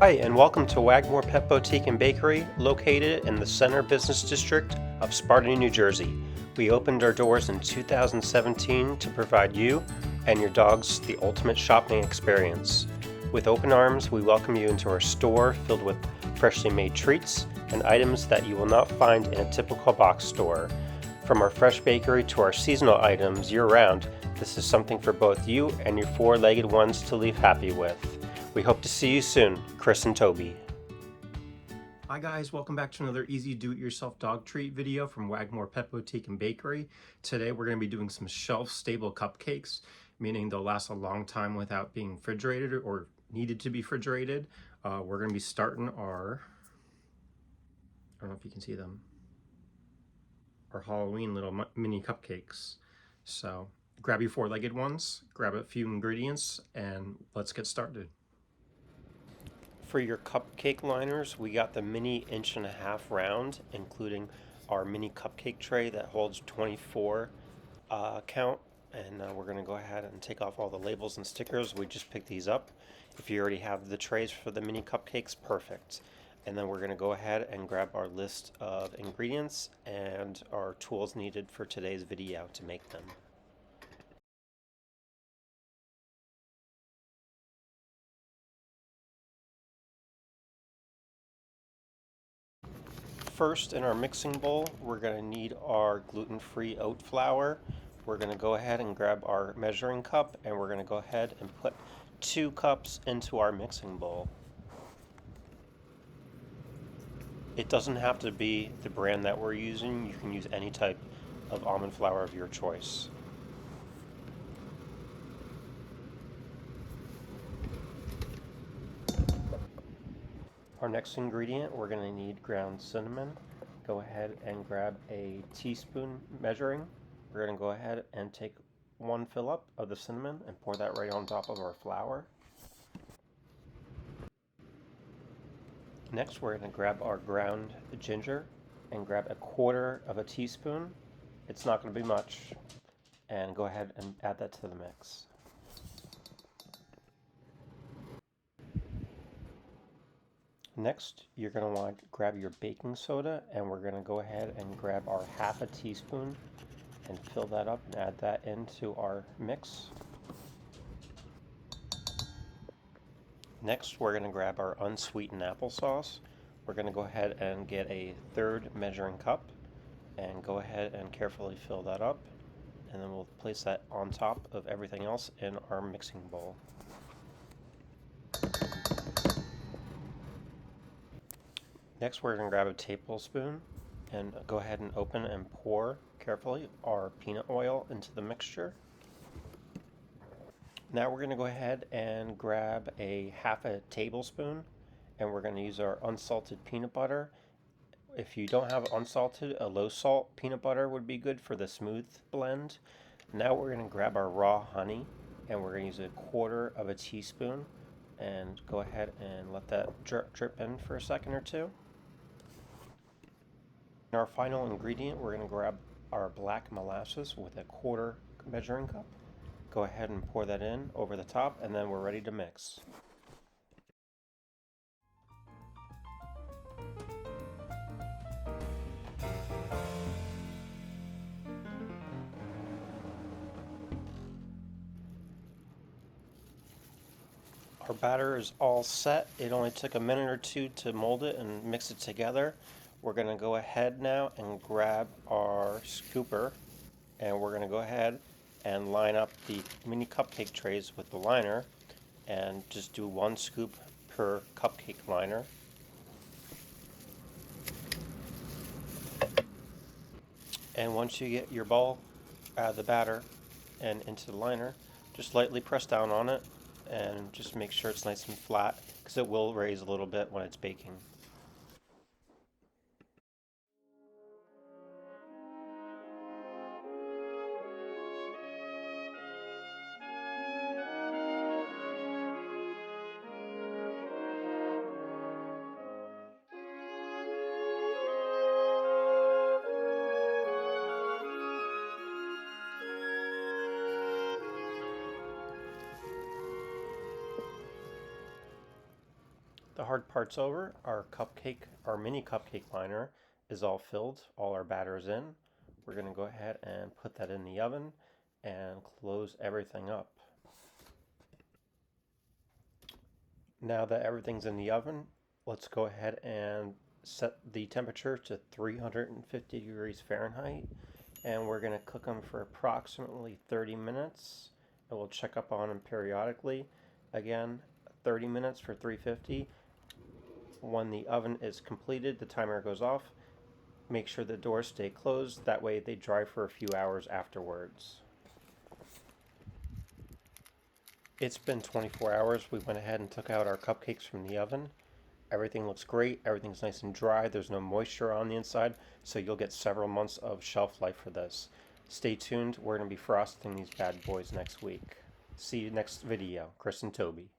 Hi, and welcome to WaggMore Pet Boutique and Bakery, located in the Center Business District of Sparta, New Jersey. We opened our doors in 2017 to provide you and your dogs the ultimate shopping experience. With open arms, we welcome you into our store filled with freshly made treats and items that you will not find in a typical box store. From our fresh bakery to our seasonal items year-round, this is something for both you and your four-legged ones to leave happy with. We hope to see you soon, Chris and Toby. Hi guys, welcome back to another easy do-it-yourself dog treat video from WaggMore Pet Boutique and Bakery. Today we're going to be doing some shelf-stable cupcakes, meaning they'll last a long time without being refrigerated or needed to be refrigerated. We're going to be starting our, I don't know if you can see them, our Halloween little mini cupcakes. So grab your four-legged ones, grab a few ingredients, and let's get started. For your cupcake liners, we got the mini 1.5-inch round, including our mini cupcake tray that holds 24 count. And we're going to go ahead and take off all the labels and stickers. We just picked these up. If you already have the trays for the mini cupcakes, perfect. And then we're going to go ahead and grab our list of ingredients and our tools needed for today's video to make them. First, in our mixing bowl, we're going to need our gluten-free oat flour. We're going to go ahead and grab our measuring cup, and we're going to go ahead and put 2 cups into our mixing bowl. It doesn't have to be the brand that we're using. You can use any type of almond flour of your choice. Our next ingredient, we're going to need ground cinnamon. Go ahead and grab a teaspoon measuring. We're going to go ahead and take 1 fill-up of the cinnamon and pour that right on top of our flour. Next, we're going to grab our ground ginger and grab 1/4 teaspoon. It's not going to be much. And go ahead and add that to the mix. Next, you're going to want to grab your baking soda, and we're going to go ahead and grab our 1/2 teaspoon and fill that up and add that into our mix. Next, we're going to grab our unsweetened applesauce. We're going to go ahead and get a 1/3 measuring cup and go ahead and carefully fill that up, and then we'll place that on top of everything else in our mixing bowl. Next, we're going to grab a tablespoon and go ahead and open and pour carefully our peanut oil into the mixture. Now we're going to go ahead and grab a 1/2 tablespoon, and we're going to use our unsalted peanut butter. If you don't have unsalted, a low salt peanut butter would be good for the smooth blend. Now we're going to grab our raw honey, and we're going to use 1/4 teaspoon and go ahead and let that drip in for a second or two. In our final ingredient, we're going to grab our black molasses with 1/4 measuring cup. Go ahead and pour that in over the top, and then we're ready to mix. Our batter is all set. It only took a minute or two to mold it and mix it together. We're going to go ahead now and grab our scooper, and we're going to go ahead and line up the mini cupcake trays with the liner and just do 1 scoop per cupcake liner. And once you get your ball out of the batter and into the liner, just lightly press down on it and just make sure it's nice and flat, because it will raise a little bit when it's baking. The hard part's over. Our mini cupcake liner is all filled. All our batter is in. We're going to go ahead and put that in the oven and close everything up. Now that everything's in the oven, let's go ahead and set the temperature to 350 degrees Fahrenheit, and we're going to cook them for approximately 30 minutes, and we'll check up on them periodically. Again, 30 minutes for 350. When the oven is completed, the timer goes off. Make sure the doors stay closed, that way they dry for a few hours afterwards. It's been 24 hours. We went ahead and took out our cupcakes from the oven. Everything looks great. Everything's nice and dry. There's no moisture on the inside, so you'll get several months of shelf life for this. Stay tuned. We're going to be frosting these bad boys next week. See you next video. Chris and Toby.